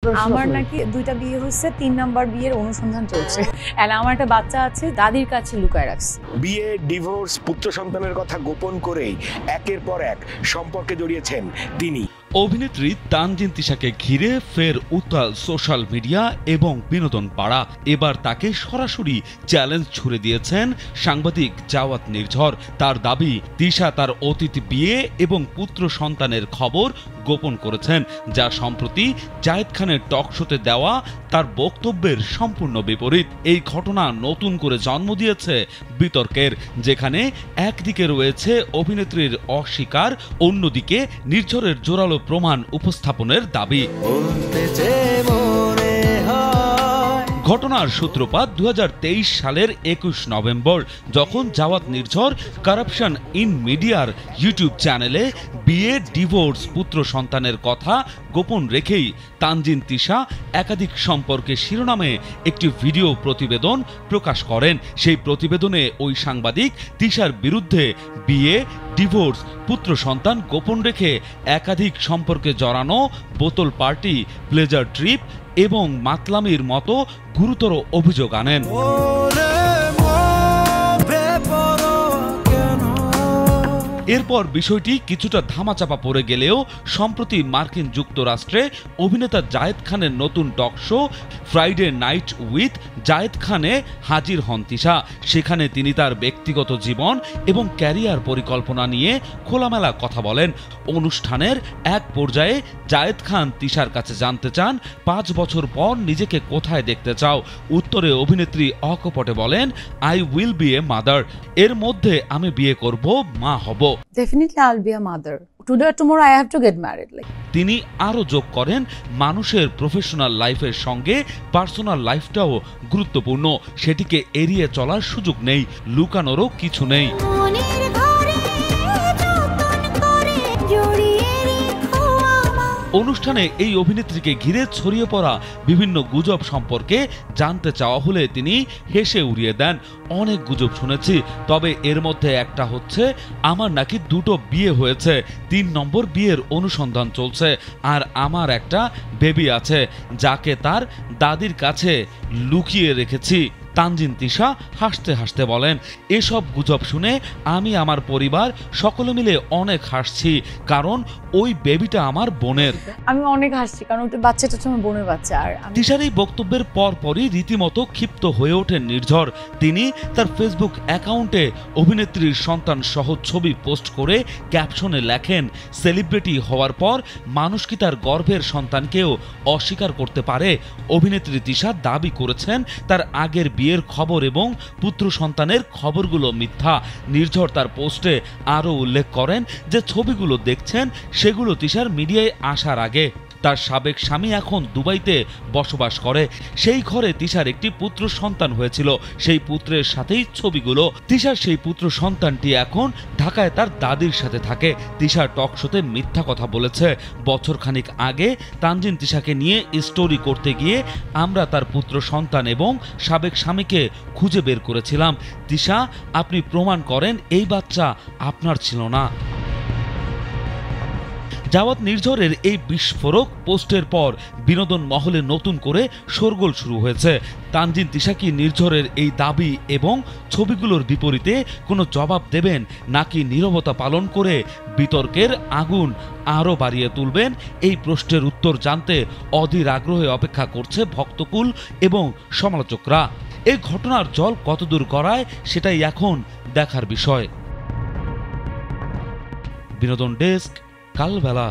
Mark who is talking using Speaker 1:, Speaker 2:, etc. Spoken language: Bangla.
Speaker 1: আমার নাকি ২টা বিয়ে হয়েছে, ৩ নাম্বার বিয়ের অনুসন্ধান চলছে। আর আমার একটা বাচ্চা আছে, দাদির কাছে লুকায় রাখছে।
Speaker 2: বিয়ে, ডিভোর্স, পুত্র সন্তানের কথা গোপন করেই একের পর এক সম্পর্কে জড়িয়েছেন তিনি।
Speaker 3: অভিনেত্রী তানজিন তিশাকে ঘিরে ফের উত্তাল সোশ্যাল মিডিয়া এবং বিনোদন পাড়া। এবার তাকে সরাসরি চ্যালেঞ্জ ছুড়ে দিয়েছেন সাংবাদিক জাওয়াত নির্ঝর। তার দাবি, তিশা তার অতীত বিয়ে এবং পুত্র সন্তানের খবর গোপন করেছেন, যা সম্প্রতি জায়েদ খানের টক শোতে দেওয়া তার বক্তব্যের সম্পূর্ণ বিপরীত। এই ঘটনা নতুন করে জন্ম দিয়েছে বিতর্কের, যেখানে একদিকে রয়েছে অভিনেত্রীর অস্বীকার, অন্যদিকে নির্ঝরের জোরালো প্রমাণ উপস্থাপনের দাবি। ঘটনার সূত্রপাত 2023 সালের 21 নভেম্বর, যখন জাওয়াত নির্ঝর কারাপশন ইন মিডিয়ার ইউটিউব চ্যানেলে বিয়ে, ডিভোর্স, পুত্র সন্তানের কথা গোপন রেখেই তানজিন তিশা একাধিক সম্পর্কে শিরোনামে একটি ভিডিও প্রতিবেদন প্রকাশ করেন। সেই প্রতিবেদনে ওই সাংবাদিক তিশার বিরুদ্ধে বিয়ে, ডিভোর্স, পুত্র সন্তান গোপন রেখে একাধিক সম্পর্কে জড়ানো, বোতল পার্টি, প্লেজার ট্রিপ এবং মাতলামির মতো গুরুতর অভিযোগ আনেন। এরপর বিষয়টি কিছুটা ধামাচাপা পড়ে গেলেও সম্প্রতি মার্কিন যুক্তরাষ্ট্রে অভিনেতা জায়েদ খানের নতুন talk show Friday night with Zayed খানে হাজির হন তিশা। সেখানে তিনি তার ব্যক্তিগত জীবন এবং ক্যারিয়ার পরিকল্পনা নিয়ে খোলামেলা কথা বলেন। অনুষ্ঠানের এক পর্যায়ে জায়েদ খান তিশার কাছে জানতে চান, 5 বছর পর নিজেকে কোথায় দেখতে চাও? উত্তরে অভিনেত্রী অকপটে বলেন, I will B a mother. এর মধ্যে আমি বিয়ে করব, মা হব।
Speaker 1: Definitely I'll be a mother. Today or tomorrow I have to get married.
Speaker 3: তিনি আরও যোগ করেন, মানুষের প্রফেশনাল লাইফের সঙ্গে পার্সোনাল লাইফটাও গুরুত্বপূর্ণ। সেটিকে এড়িয়ে চলার সুযোগ নেই, লুকানোরও কিছু নেই। অনুষ্ঠানে এই অভিনেত্রীকে ঘিরে ছড়িয়ে পড়া বিভিন্ন গুজব সম্পর্কে জানতে চাওয়া হলে তিনি হেসে উড়িয়ে দেন, অনেক গুজব শুনেছি, তবে এর মধ্যে একটা হচ্ছে আমার নাকি 2টো বিয়ে হয়েছে, 3 নম্বর বিয়ের অনুসন্ধান চলছে, আর আমার একটা বেবি আছে যাকে তার দাদির কাছে লুকিয়ে রেখেছি। তানজিন তিশা হাসতে হাসতে বলেন, এসব গুজব শুনে আমি, আমার পরিবার সকলে মিলে অনেক হাসছি, কারণ ওই বেবিটা আমার বোনের।
Speaker 1: আমি অনেক হাসছি কারণ ওই বাচ্চাটা হচ্ছে আমার বোনের বাচ্চা। আর
Speaker 3: তিশার এই বক্তব্যের পরপরই রীতিমতো ক্ষিপ্ত হয়ে ওঠেন নির্ঝর। তিনি তার ফেসবুক অ্যাকাউন্টে অভিনেত্রীর সন্তান সহ ছবি পোস্ট করে ক্যাপশনে লেখেন, সেলিব্রিটি হওয়ার পর মানুষ কি তার গর্ভের সন্তানকেও অস্বীকার করতে পারে? অভিনেত্রী তিশা দাবি করেছেন তার আগের বিয়ের খবর এবং পুত্র সন্তানের খবরগুলো মিথ্যা। নির্ঝর তার পোস্টে আরও উল্লেখ করেন যে ছবিগুলো দেখছেন সেগুলো তিশার মিডিয়ায় আসার আগে। তার সাবেক স্বামী এখন দুবাইতে বসবাস করে। সেই ঘরে তিশার একটি পুত্র সন্তান হয়েছিল, সেই পুত্রের সাথেই ছবিগুলো। তিশার সেই পুত্র সন্তানটি এখন ঢাকায় তার দাদির সাথে থাকে। তিশা টক শোতে মিথ্যা কথা বলেছে। বছরখানিক আগে তানজিন তিশাকে নিয়ে স্টোরি করতে গিয়ে আমরা তার পুত্র সন্তান এবং সাবেক স্বামীকে খুঁজে বের করেছিলাম। তিশা, আপনি প্রমাণ করেন এই বাচ্চা আপনার ছিল না। জাওয়াত নির্ঝরের এই বিস্ফোরক পোস্টের পর বিনোদন মহলে নতুন করে শোরগোল শুরু হয়েছে। তানজিন তিশা কি নির্ঝরের এই দাবি এবং ছবিগুলোর বিপরীতে কোনো জবাব দেবেন, নাকি নীরবতা পালন করে বিতর্কের আগুন আরও বাড়িয়ে তুলবেন? এই প্রশ্নের উত্তর জানতে অধীর আগ্রহে অপেক্ষা করছে ভক্তকুল এবং সমালোচকরা। এই ঘটনার জল কতদূর গড়ায় সেটাই এখন দেখার বিষয়। বিনোদন ডেস্ক, কালবেলা।